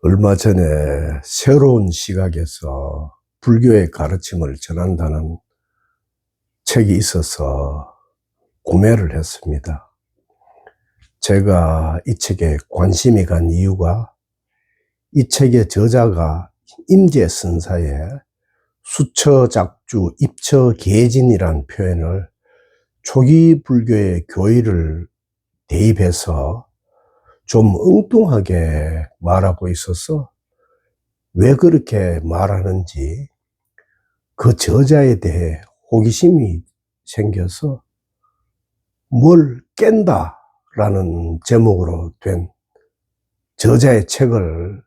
얼마 전에 새로운 시각에서 불교의 가르침을 전한다는 책이 있어서 구매를 했습니다. 제가 이 책에 관심이 간 이유가 이 책의 저자가 임재선사의 수처작주 입처계진이란 표현을 초기 불교의 교의를 대입해서 좀 엉뚱하게 말하고 있어서 왜 그렇게 말하는지 그 저자에 대해 호기심이 생겨서 뭘 깬다 라는 제목으로 된 저자의 책을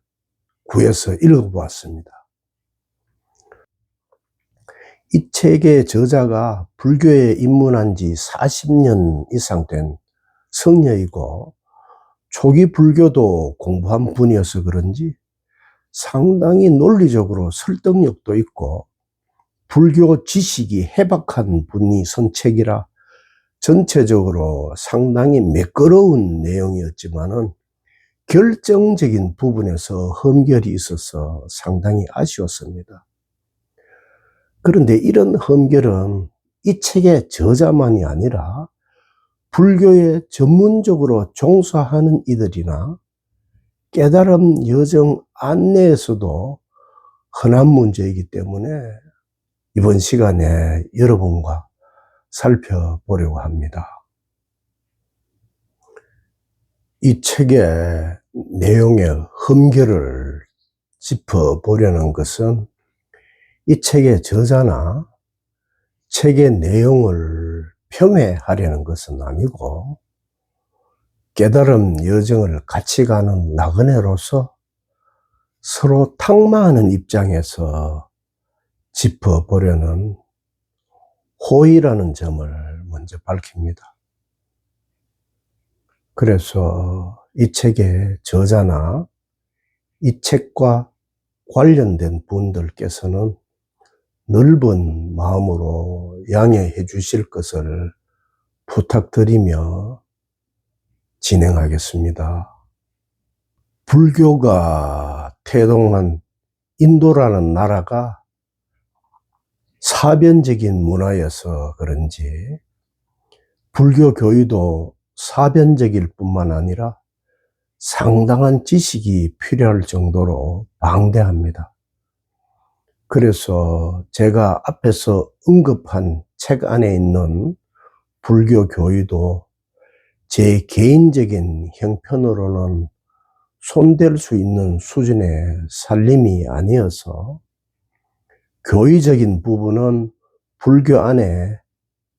구해서 읽어보았습니다. 이 책의 저자가 불교에 입문한 지 40년 이상 된 성녀이고 초기 불교도 공부한 분이어서 그런지 상당히 논리적으로 설득력도 있고 불교 지식이 해박한 분이 쓴 책이라 전체적으로 상당히 매끄러운 내용이었지만은 결정적인 부분에서 흠결이 있어서 상당히 아쉬웠습니다. 그런데 이런 흠결은 이 책의 저자만이 아니라 불교에 전문적으로 종사하는 이들이나 깨달음 여정 안내에서도 흔한 문제이기 때문에 이번 시간에 여러분과 살펴보려고 합니다. 이 책의 내용의 흠결을 짚어보려는 것은 이 책의 저자나 책의 내용을 폄훼하려는 것은 아니고 깨달음 여정을 같이 가는 나그네로서 서로 탁마하는 입장에서 짚어보려는 호의라는 점을 먼저 밝힙니다. 그래서 이 책의 저자나 이 책과 관련된 분들께서는 넓은 마음으로 양해해 주실 것을 부탁드리며 진행하겠습니다. 불교가 태동한 인도라는 나라가 사변적인 문화여서 그런지 불교 교의도 사변적일 뿐만 아니라 상당한 지식이 필요할 정도로 방대합니다. 그래서 제가 앞에서 언급한 책 안에 있는 불교 교의도 제 개인적인 형편으로는 손댈 수 있는 수준의 살림이 아니어서 교의적인 부분은 불교 안에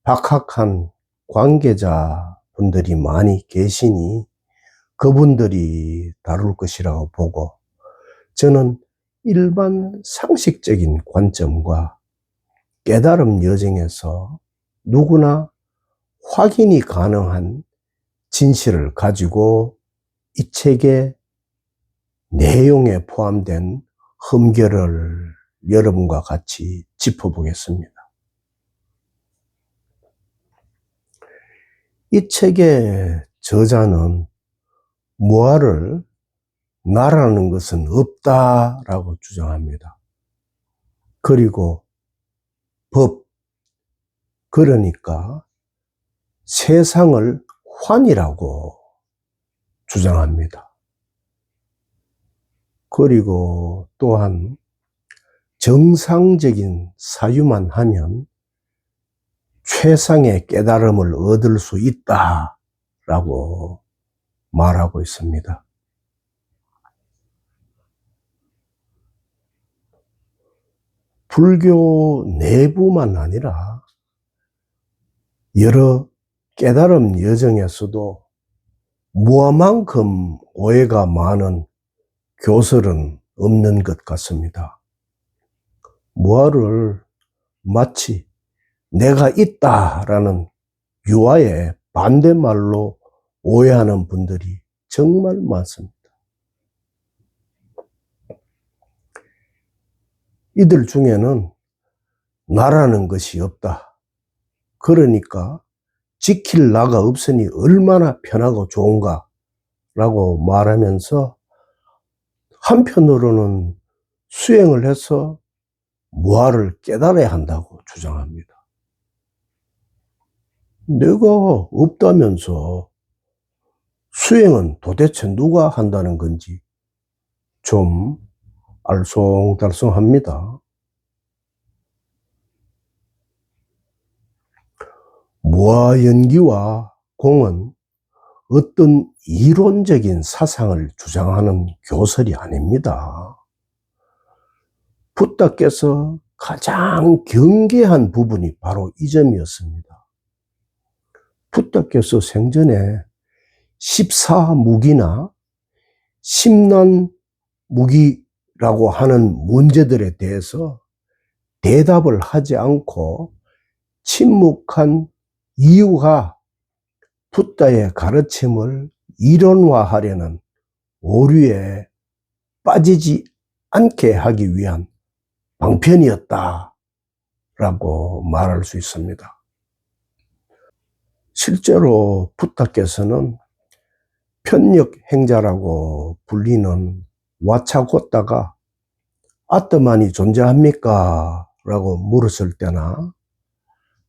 박학한 관계자분들이 많이 계시니 그분들이 다룰 것이라고 보고 저는 일반 상식적인 관점과 깨달음 여정에서 누구나 확인이 가능한 진실을 가지고 이 책의 내용에 포함된 흠결을 여러분과 같이 짚어보겠습니다. 이 책의 저자는 무아를 나라는 것은 없다라고 주장합니다. 그리고 법, 그러니까 세상을 환이라고 주장합니다. 그리고 또한 정상적인 사유만 하면 최상의 깨달음을 얻을 수 있다라고 말하고 있습니다. 불교 내부만 아니라 여러 깨달음 여정에서도 무아만큼 오해가 많은 교설은 없는 것 같습니다. 무아를 마치 내가 있다라는 유아의 반대말로 오해하는 분들이 정말 많습니다. 이들 중에는 나라는 것이 없다. 그러니까 지킬 나가 없으니 얼마나 편하고 좋은가 라고 말하면서 한편으로는 수행을 해서 무아를 깨달아야 한다고 주장합니다. 내가 없다면서 수행은 도대체 누가 한다는 건지 좀 알쏭달쏭합니다. 무아연기와 공은 어떤 이론적인 사상을 주장하는 교설이 아닙니다. 붓다께서 가장 경계한 부분이 바로 이 점이었습니다. 붓다께서 생전에 14무기나 10난무기라고 하는 문제들에 대해서 대답을 하지 않고 침묵한 이유가 붓다의 가르침을 이론화하려는 오류에 빠지지 않게 하기 위한 방편이었다라고 말할 수 있습니다. 실제로 붓다께서는 편역행자라고 불리는 와차고따가 아트만이 존재합니까? 라고 물었을 때나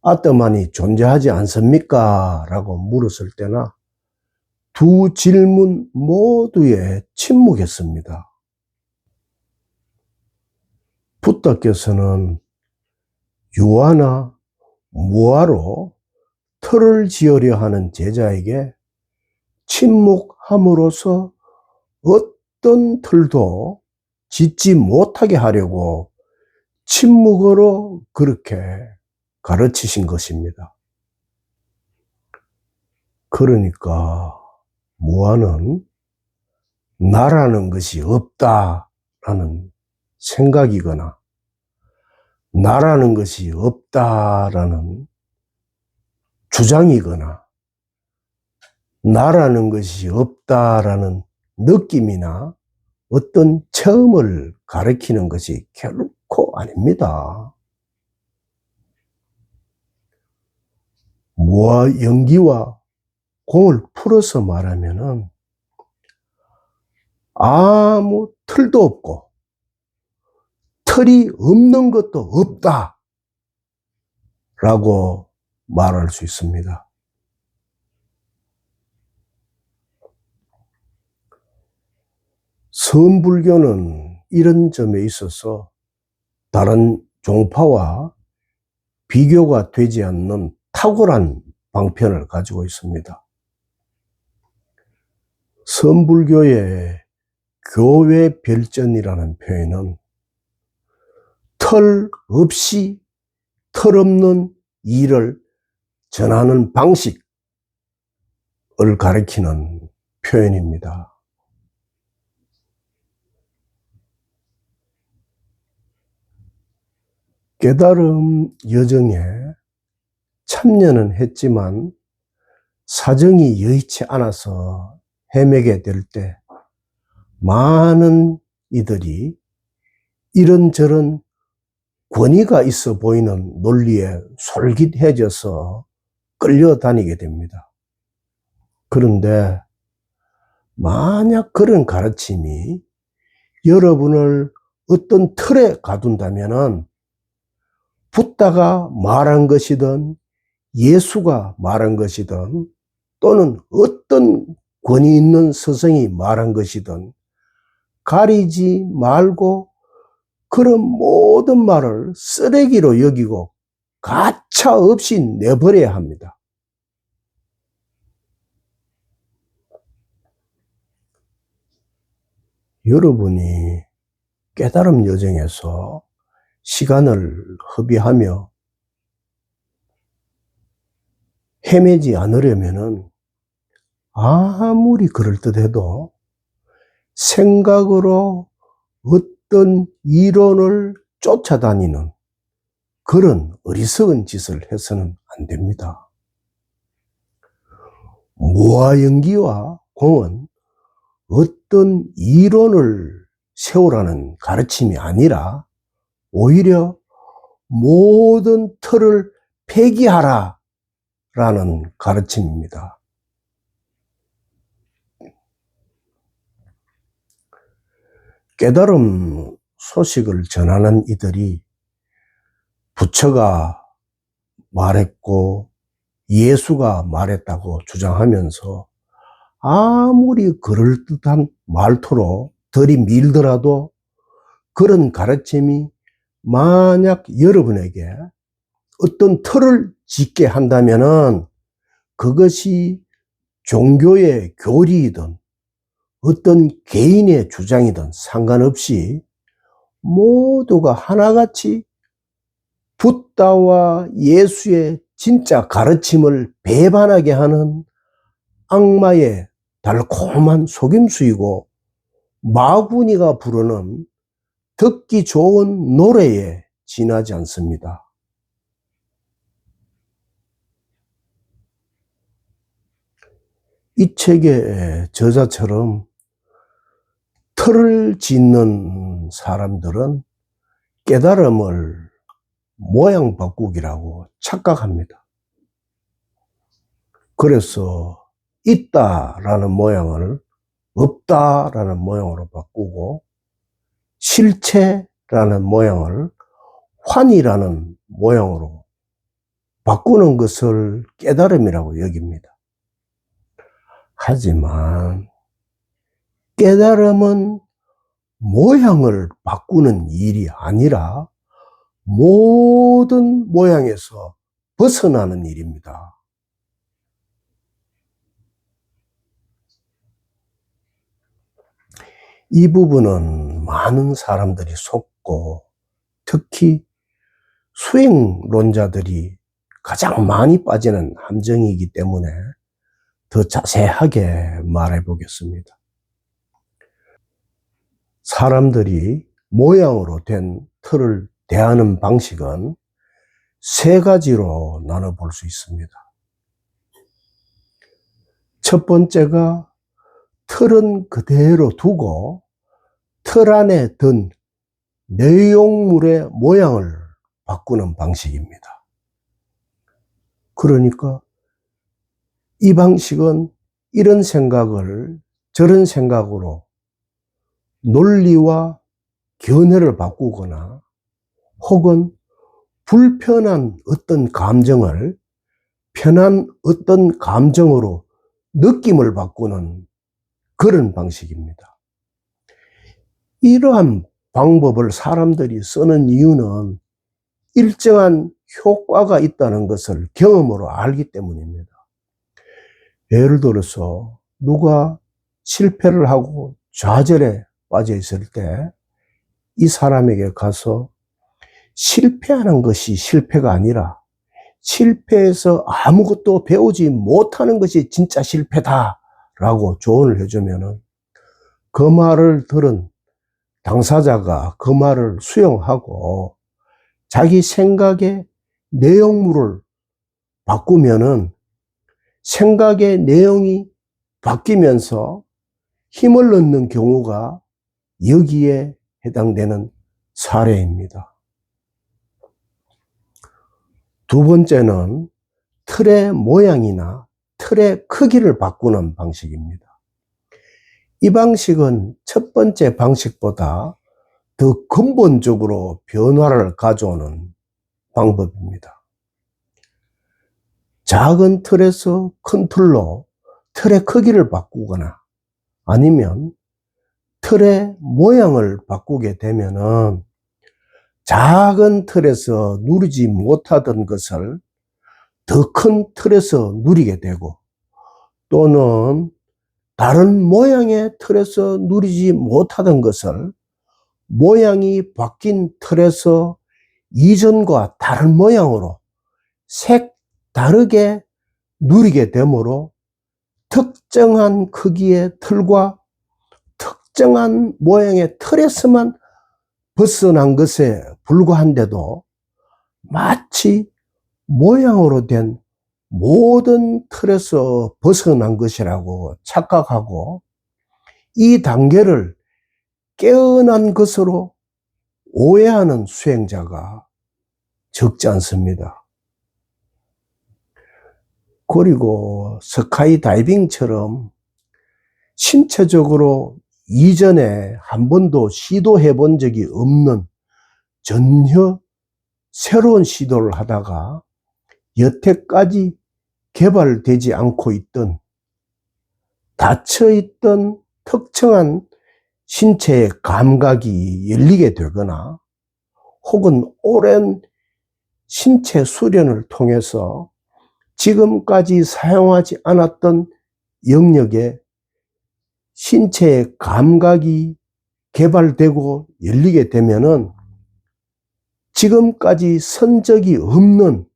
아트만이 존재하지 않습니까? 라고 물었을 때나 두 질문 모두에 침묵했습니다. 붓다께서는 유아나 무아로 틀을 지으려 하는 제자에게 침묵함으로써 어떤 틀도 짓지 못하게 하려고 침묵으로 그렇게 가르치신 것입니다. 그러니까 무아는 나라는 것이 없다라는 생각이거나 나라는 것이 없다라는 주장이거나 나라는 것이 없다라는 느낌이나 어떤 체험을 가리키는 것이 결코 아닙니다. 무아 연기와 공을 풀어서 말하면은 아무 틀도 없고 틀이 없는 것도 없다 라고 말할 수 있습니다. 서은불교는 이런 점에 있어서 다른 종파와 비교가 되지 않는 탁월한 방편을 가지고 있습니다. 서은불교의 교외별전이라는 표현은 틀 없이 틀 없는 일을 전하는 방식을 가리키는 표현입니다. 깨달음 여정에 참여는 했지만 사정이 여의치 않아서 헤매게 될 때 많은 이들이 이런저런 권위가 있어 보이는 논리에 솔깃해져서 끌려다니게 됩니다. 그런데 만약 그런 가르침이 여러분을 어떤 틀에 가둔다면은 붓다가 말한 것이든 예수가 말한 것이든 또는 어떤 권위 있는 스승이 말한 것이든 가리지 말고 그런 모든 말을 쓰레기로 여기고 가차 없이 내버려야 합니다. 여러분이 깨달음 여정에서 시간을 허비하며 헤매지 않으려면은 아무리 그럴듯해도 생각으로 어떤 이론을 쫓아다니는 그런 어리석은 짓을 해서는 안 됩니다. 무아연기와 공은 어떤 이론을 세우라는 가르침이 아니라 오히려 모든 틀을 폐기하라 라는 가르침입니다. 깨달음 소식을 전하는 이들이 부처가 말했고 예수가 말했다고 주장하면서 아무리 그럴듯한 말투로 들이밀더라도 그런 가르침이 만약 여러분에게 어떤 틀을 짓게 한다면은 그것이 종교의 교리이든 어떤 개인의 주장이든 상관없이 모두가 하나같이 붓다와 예수의 진짜 가르침을 배반하게 하는 악마의 달콤한 속임수이고 마구니가 부르는 듣기 좋은 노래에 지나지 않습니다. 이 책의 저자처럼 틀을 짓는 사람들은 깨달음을 모양 바꾸기라고 착각합니다. 그래서 있다라는 모양을 없다라는 모양으로 바꾸고 실체라는 모양을 환이라는 모양으로 바꾸는 것을 깨달음이라고 여깁니다. 하지만 깨달음은 모양을 바꾸는 일이 아니라 모든 모양에서 벗어나는 일입니다. 이 부분은 많은 사람들이 속고 특히 수행론자들이 가장 많이 빠지는 함정이기 때문에 더 자세하게 말해 보겠습니다. 사람들이 모양으로 된 틀을 대하는 방식은 세 가지로 나눠볼 수 있습니다. 첫 번째가 틀은 그대로 두고 틀 안에 든 내용물의 모양을 바꾸는 방식입니다. 그러니까 이 방식은 이런 생각을 저런 생각으로 논리와 견해를 바꾸거나 혹은 불편한 어떤 감정을 편한 어떤 감정으로 느낌을 바꾸는 그런 방식입니다. 이러한 방법을 사람들이 쓰는 이유는 일정한 효과가 있다는 것을 경험으로 알기 때문입니다. 예를 들어서 누가 실패를 하고 좌절에 빠져 있을 때 이 사람에게 가서 실패하는 것이 실패가 아니라 실패해서 아무것도 배우지 못하는 것이 진짜 실패다라고 조언을 해주면은 그 말을 들은 당사자가 그 말을 수용하고 자기 생각의 내용물을 바꾸면은 생각의 내용이 바뀌면서 힘을 얻는 경우가 여기에 해당되는 사례입니다. 두 번째는 틀의 모양이나 틀의 크기를 바꾸는 방식입니다. 이 방식은 첫 번째 방식보다 더 근본적으로 변화를 가져오는 방법입니다. 작은 틀에서 큰 틀로 틀의 크기를 바꾸거나 아니면 틀의 모양을 바꾸게 되면은 작은 틀에서 누리지 못하던 것을 더 큰 틀에서 누리게 되고 또는 다른 모양의 틀에서 누리지 못하던 것을 모양이 바뀐 틀에서 이전과 다른 모양으로 색다르게 누리게 되므로 특정한 크기의 틀과 특정한 모양의 틀에서만 벗어난 것에 불과한데도 마치 모양으로 된 모든 틀에서 벗어난 것이라고 착각하고 이 단계를 깨어난 것으로 오해하는 수행자가 적지 않습니다. 그리고 스카이 다이빙처럼 신체적으로 이전에 한 번도 시도해 본 적이 없는 전혀 새로운 시도를 하다가 여태까지 개발되지 않고 있던 닫혀있던 특정한 신체의 감각이 열리게 되거나 혹은 오랜 신체 수련을 통해서 지금까지 사용하지 않았던 영역에 신체의 감각이 개발되고 열리게 되면은 지금까지 선 적이 없는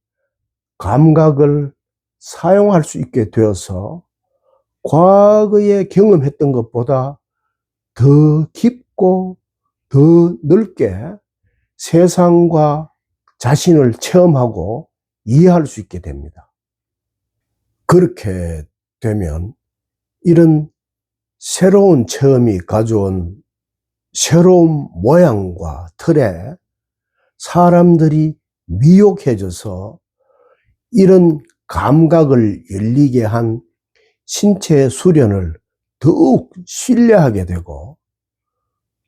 감각을 사용할 수 있게 되어서 과거에 경험했던 것보다 더 깊고 더 넓게 세상과 자신을 체험하고 이해할 수 있게 됩니다. 그렇게 되면 이런 새로운 체험이 가져온 새로운 모양과 틀에 사람들이 미혹해져서 이런 감각을 열리게 한 신체 수련을 더욱 신뢰하게 되고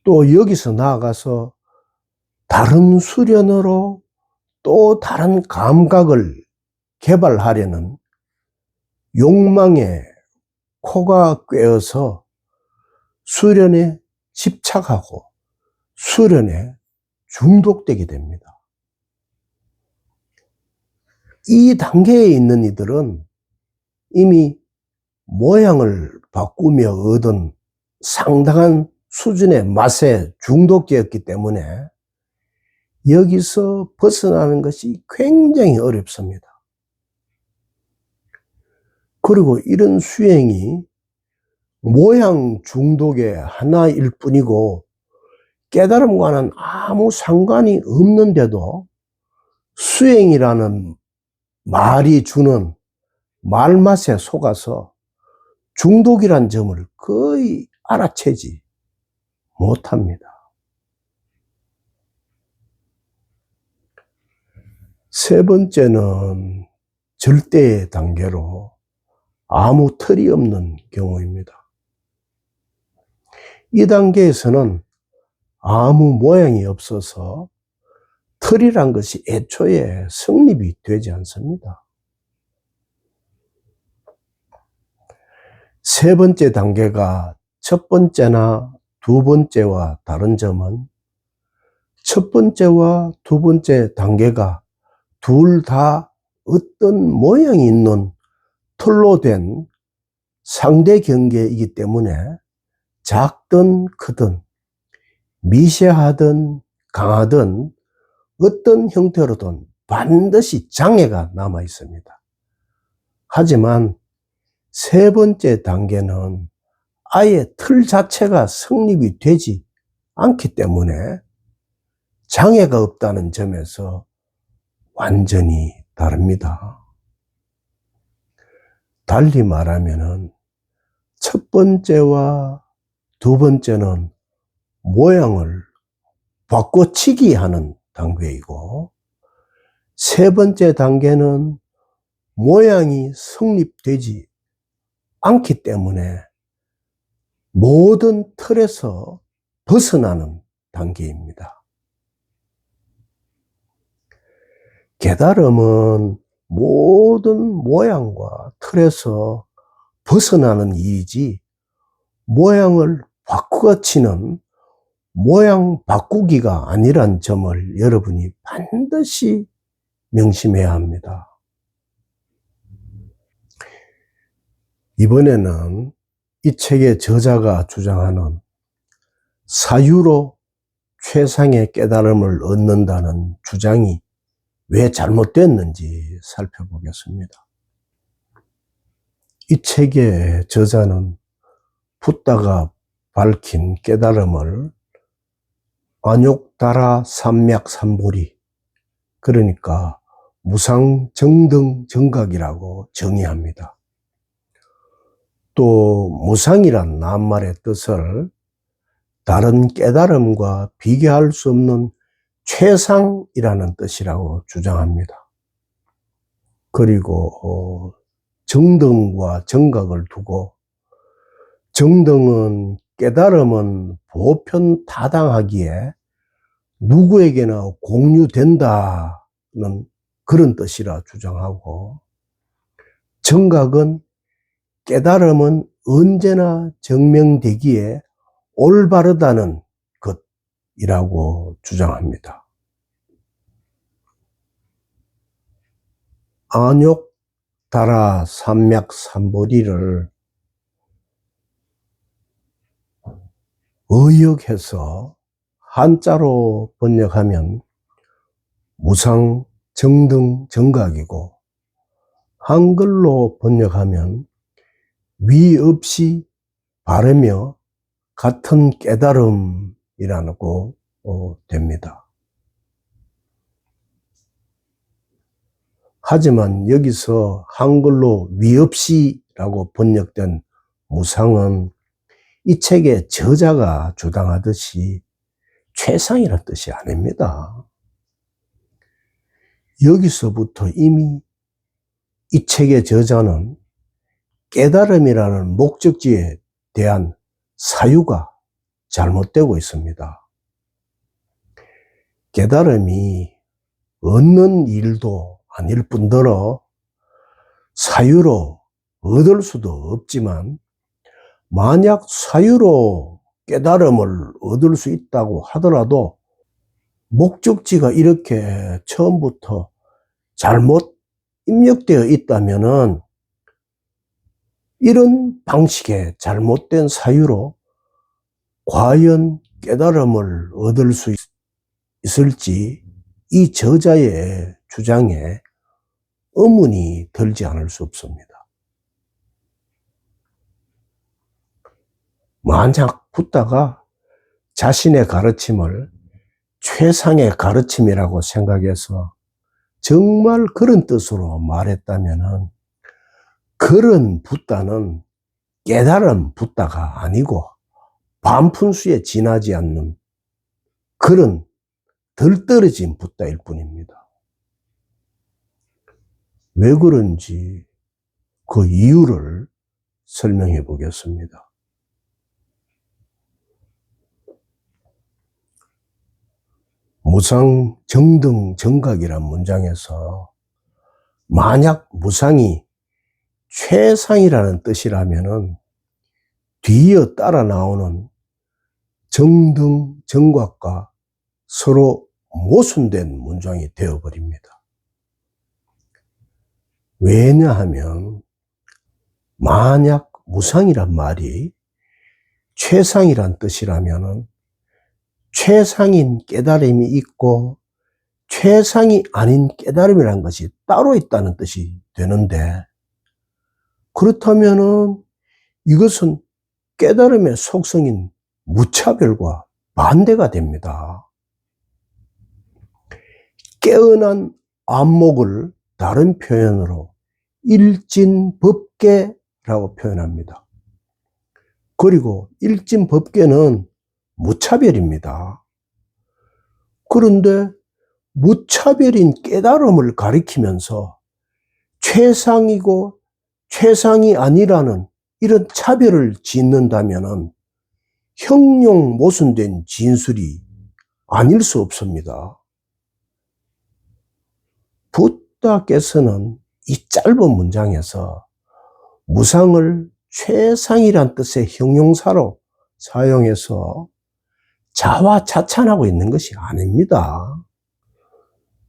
또 여기서 나아가서 다른 수련으로 또 다른 감각을 개발하려는 욕망에 코가 꿰어서 수련에 집착하고 수련에 중독되게 됩니다. 이 단계에 있는 이들은 이미 모양을 바꾸며 얻은 상당한 수준의 맛에 중독되었기 때문에 여기서 벗어나는 것이 굉장히 어렵습니다. 그리고 이런 수행이 모양 중독의 하나일 뿐이고 깨달음과는 아무 상관이 없는데도 수행이라는 말이 주는 말맛에 속아서 중독이란 점을 거의 알아채지 못합니다. 세 번째는 절대의 단계로 아무 틀이 없는 경우입니다. 이 단계에서는 아무 모양이 없어서 틀이란 것이 애초에 성립이 되지 않습니다. 세 번째 단계가 첫 번째나 두 번째와 다른 점은 첫 번째와 두 번째 단계가 둘 다 어떤 모양이 있는 틀로 된 상대 경계이기 때문에 작든 크든 미세하든 강하든 어떤 형태로든 반드시 장애가 남아 있습니다. 하지만 세 번째 단계는 아예 틀 자체가 성립이 되지 않기 때문에 장애가 없다는 점에서 완전히 다릅니다. 달리 말하면은 첫 번째와 두 번째는 모양을 바꿔치기 하는 단계이고 세 번째 단계는 모양이 성립되지 않기 때문에 모든 틀에서 벗어나는 단계입니다. 깨달음은 모든 모양과 틀에서 벗어나는 일이지 모양을 바꾸어치는 모양 바꾸기가 아니란 점을 여러분이 반드시 명심해야 합니다. 이번에는 이 책의 저자가 주장하는 사유로 최상의 깨달음을 얻는다는 주장이 왜 잘못됐는지 살펴보겠습니다. 이 책의 저자는 붓다가 밝힌 깨달음을 안욕다라 삼맥삼보리, 그러니까 무상정등정각이라고 정의합니다. 또 무상이란 낱말의 뜻을 다른 깨달음과 비교할 수 없는 최상이라는 뜻이라고 주장합니다. 그리고 정등과 정각을 두고 정등은 깨달음은 보편타당하기에 누구에게나 공유된다는 그런 뜻이라 주장하고, 정각은 깨달음은 언제나 증명되기에 올바르다는 것이라고 주장합니다. 안욕다라 삼맥삼보리를 의역해서 한자로 번역하면 무상 정등 정각이고, 한글로 번역하면 위 없이 바르며 같은 깨달음이라고 됩니다. 하지만 여기서 한글로 위 없이라고 번역된 무상은 이 책의 저자가 주장하듯이 최상이라는 뜻이 아닙니다. 여기서부터 이미 이 책의 저자는 깨달음이라는 목적지에 대한 사유가 잘못되고 있습니다. 깨달음이 얻는 일도 아닐 뿐더러 사유로 얻을 수도 없지만, 만약 사유로 깨달음을 얻을 수 있다고 하더라도 목적지가 이렇게 처음부터 잘못 입력되어 있다면은 이런 방식의 잘못된 사유로 과연 깨달음을 얻을 수 있을지 이 저자의 주장에 의문이 들지 않을 수 없습니다. 만약 붓다가 자신의 가르침을 최상의 가르침이라고 생각해서 정말 그런 뜻으로 말했다면은, 그런 붓다는 깨달은 붓다가 아니고 반푼수에 지나지 않는 그런 덜 떨어진 붓다일 뿐입니다. 왜 그런지 그 이유를 설명해 보겠습니다. 무상 정등 정각이란 문장에서 만약 무상이 최상이라는 뜻이라면은 뒤이어 따라 나오는 정등 정각과 서로 모순된 문장이 되어버립니다. 왜냐하면 만약 무상이란 말이 최상이란 뜻이라면은 최상인 깨달음이 있고 최상이 아닌 깨달음이라는 것이 따로 있다는 뜻이 되는데, 그렇다면은 이것은 깨달음의 속성인 무차별과 반대가 됩니다. 깨어난 안목을 다른 표현으로 일진법계라고 표현합니다. 그리고 일진법계는 무차별입니다. 그런데 무차별인 깨달음을 가리키면서 최상이고 최상이 아니라는 이런 차별을 짓는다면은 형용 모순된 진술이 아닐 수 없습니다. 붓다께서는 이 짧은 문장에서 무상을 최상이란 뜻의 형용사로 사용해서 자화자찬하고 있는 것이 아닙니다.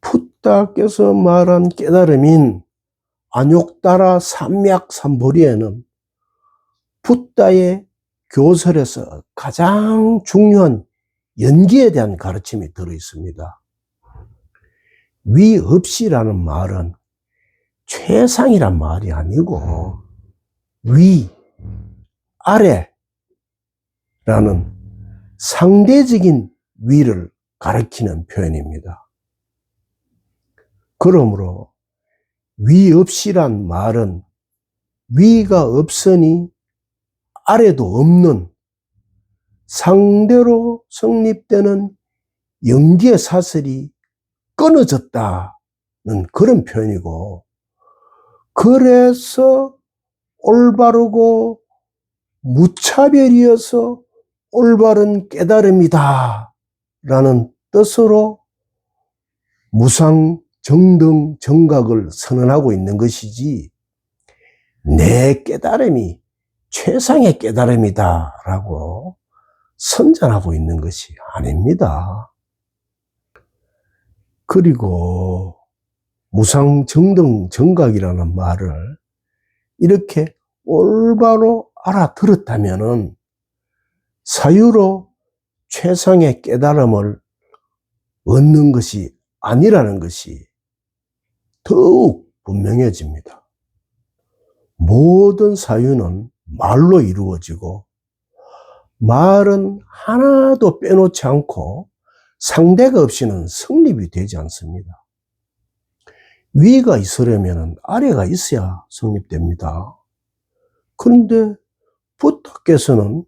붓다께서 말한 깨달음인 안욕다라 삼맥삼보리에는 붓다의 교설에서 가장 중요한 연기에 대한 가르침이 들어 있습니다. 위 없이라는 말은 최상이란 말이 아니고 위, 아래라는 상대적인 위를 가리키는 표현입니다. 그러므로 위 없이란 말은 위가 없으니 아래도 없는 상대로 성립되는 연기의 사슬이 끊어졌다는 그런 표현이고, 그래서 올바르고 무차별이어서 올바른 깨달음이다 라는 뜻으로 무상 정등 정각을 선언하고 있는 것이지, 내 깨달음이 최상의 깨달음이다 라고 선전하고 있는 것이 아닙니다. 그리고 무상 정등 정각이라는 말을 이렇게 올바로 알아들었다면은 사유로 최상의 깨달음을 얻는 것이 아니라는 것이 더욱 분명해집니다. 모든 사유는 말로 이루어지고 말은 하나도 빼놓지 않고 상대가 없이는 성립이 되지 않습니다. 위가 있으려면 아래가 있어야 성립됩니다. 그런데 부처께서는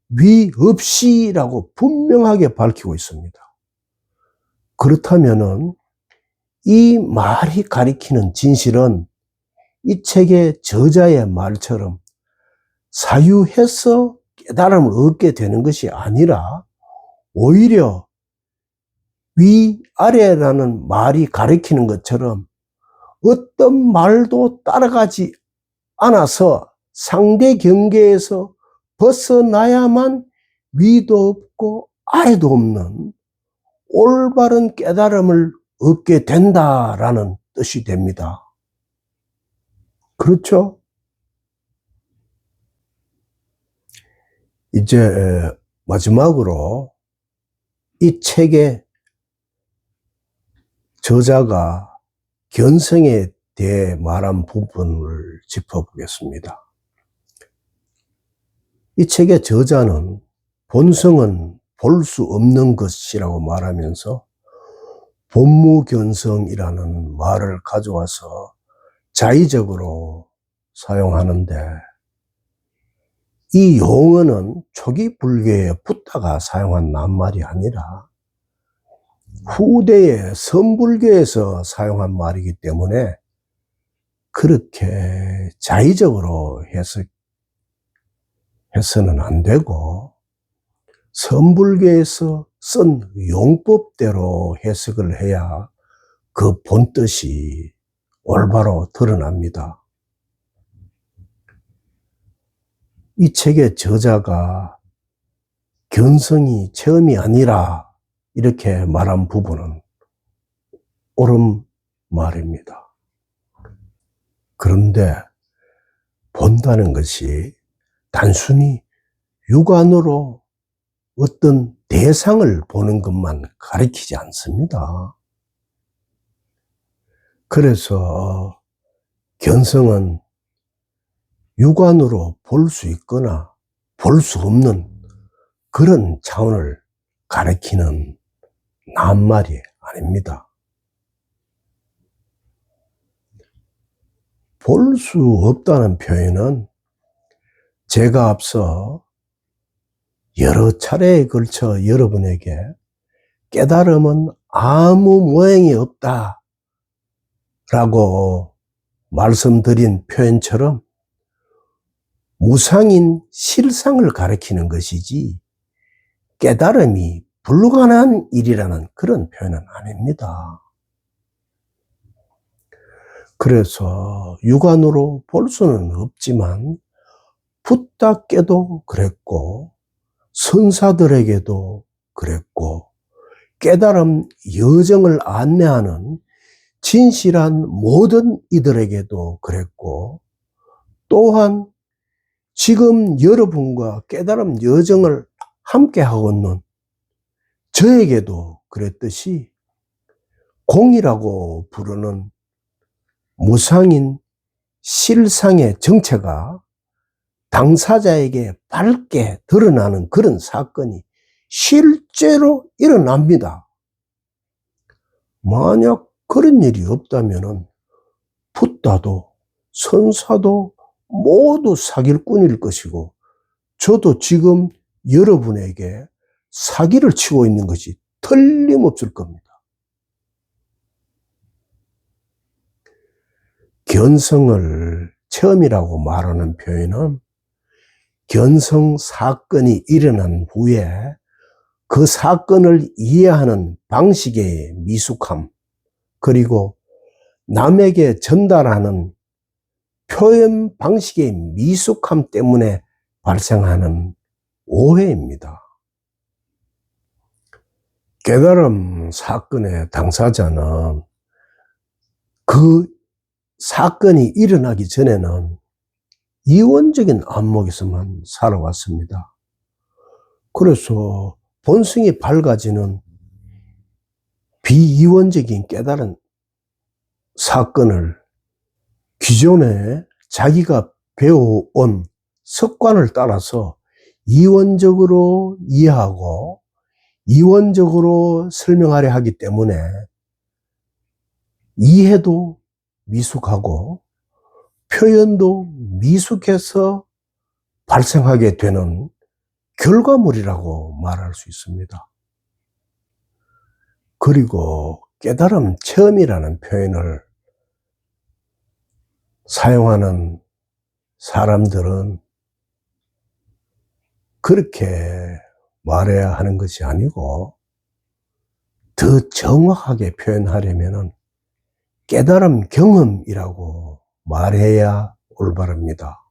위 없이라고 분명하게 밝히고 있습니다. 그렇다면은 이 말이 가리키는 진실은 이 책의 저자의 말처럼 사유해서 깨달음을 얻게 되는 것이 아니라 오히려 위아래라는 말이 가리키는 것처럼 어떤 말도 따라가지 않아서 상대 경계에서 벗어나야만 위도 없고 아래도 없는 올바른 깨달음을 얻게 된다라는 뜻이 됩니다. 그렇죠? 이제 마지막으로 이 책의 저자가 견성에 대해 말한 부분을 짚어보겠습니다. 이 책의 저자는 본성은 볼 수 없는 것이라고 말하면서 본무견성이라는 말을 가져와서 자의적으로 사용하는데, 이 용어는 초기 불교의 붓다가 사용한 낱말이 아니라 후대의 선불교에서 사용한 말이기 때문에 그렇게 자의적으로 해서는 안 되고, 선불교에서 쓴 용법대로 해석을 해야 그 본뜻이 올바로 드러납니다. 이 책의 저자가 견성이 처음이 아니라 이렇게 말한 부분은 옳은 말입니다. 그런데 본다는 것이 단순히 육안으로 어떤 대상을 보는 것만 가리키지 않습니다. 그래서 견성은 육안으로 볼 수 있거나 볼 수 없는 그런 차원을 가리키는 낱말이 아닙니다. 볼 수 없다는 표현은 제가 앞서 여러 차례에 걸쳐 여러분에게 깨달음은 아무 모양이 없다 라고 말씀드린 표현처럼 무상인 실상을 가리키는 것이지 깨달음이 불가능한 일이라는 그런 표현은 아닙니다. 그래서 육안으로 볼 수는 없지만 붓다께도 그랬고 선사들에게도 그랬고 깨달음 여정을 안내하는 진실한 모든 이들에게도 그랬고, 또한 지금 여러분과 깨달음 여정을 함께 하고 있는 저에게도 그랬듯이 공이라고 부르는 무상인 실상의 정체가 당사자에게 밝게 드러나는 그런 사건이 실제로 일어납니다. 만약 그런 일이 없다면은 붓다도 선사도 모두 사기꾼일 것이고, 저도 지금 여러분에게 사기를 치고 있는 것이 틀림없을 겁니다. 견성을 처음이라고 말하는 표현은 견성 사건이 일어난 후에 그 사건을 이해하는 방식의 미숙함, 그리고 남에게 전달하는 표현 방식의 미숙함 때문에 발생하는 오해입니다. 깨달음 사건의 당사자는 그 사건이 일어나기 전에는 이원적인 안목에서만 살아왔습니다. 그래서 본성이 밝아지는 비이원적인 깨달은 사건을 기존에 자기가 배워온 습관을 따라서 이원적으로 이해하고 이원적으로 설명하려 하기 때문에 이해도 미숙하고 표현도 미숙해서 발생하게 되는 결과물이라고 말할 수 있습니다. 그리고 깨달음 체험이라는 표현을 사용하는 사람들은 그렇게 말해야 하는 것이 아니고 더 정확하게 표현하려면 깨달음 경험이라고 말해야 올바릅니다.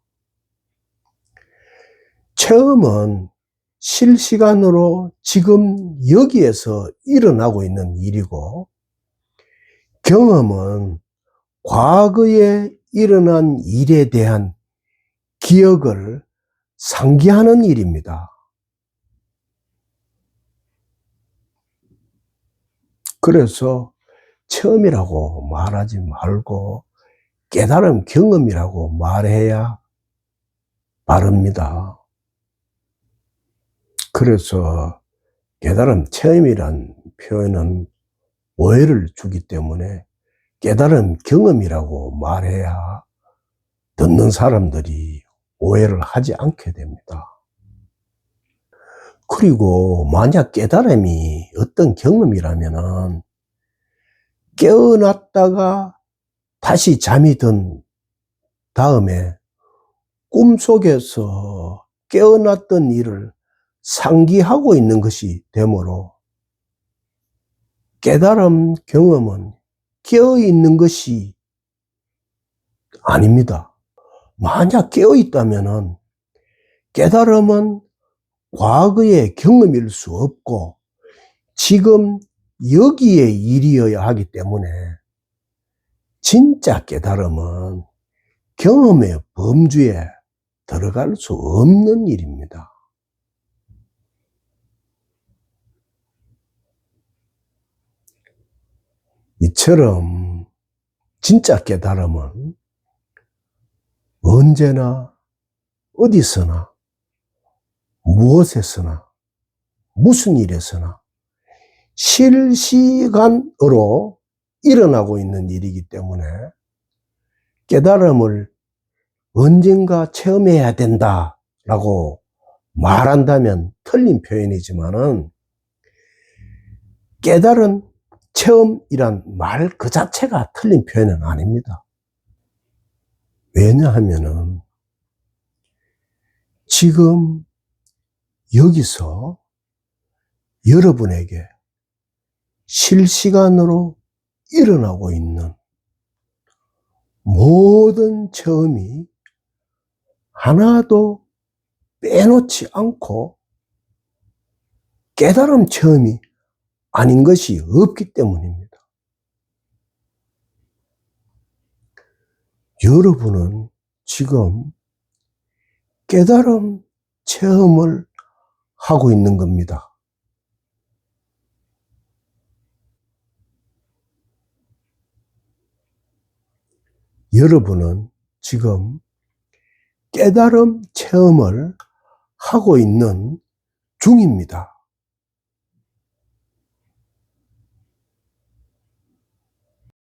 체험은 실시간으로 지금 여기에서 일어나고 있는 일이고, 경험은 과거에 일어난 일에 대한 기억을 상기하는 일입니다. 그래서 체험이라고 말하지 말고 깨달음 경험이라고 말해야 바릅니다. 그래서 깨달음 체험이란 표현은 오해를 주기 때문에 깨달음 경험이라고 말해야 듣는 사람들이 오해를 하지 않게 됩니다. 그리고 만약 깨달음이 어떤 경험이라면은 깨어났다가 다시 잠이 든 다음에 꿈속에서 깨어났던 일을 상기하고 있는 것이 되므로 깨달음 경험은 깨어있는 것이 아닙니다. 만약 깨어있다면은 깨달음은 과거의 경험일 수 없고 지금 여기에 일이어야 하기 때문에 진짜 깨달음은 경험의 범주에 들어갈 수 없는 일입니다. 이처럼 진짜 깨달음은 언제나 어디서나 무엇에서나 무슨 일에서나 실시간으로 일어나고 있는 일이기 때문에 깨달음을 언젠가 체험해야 된다라고 말한다면 틀린 표현이지만은 깨달은 체험이란 말 그 자체가 틀린 표현은 아닙니다. 왜냐하면은 지금 여기서 여러분에게 실시간으로 일어나고 있는 모든 체험이 하나도 빼놓지 않고 깨달음 체험이 아닌 것이 없기 때문입니다. 여러분은 지금 깨달음 체험을 하고 있는 겁니다. 여러분은 지금 깨달음 체험을 하고 있는 중입니다.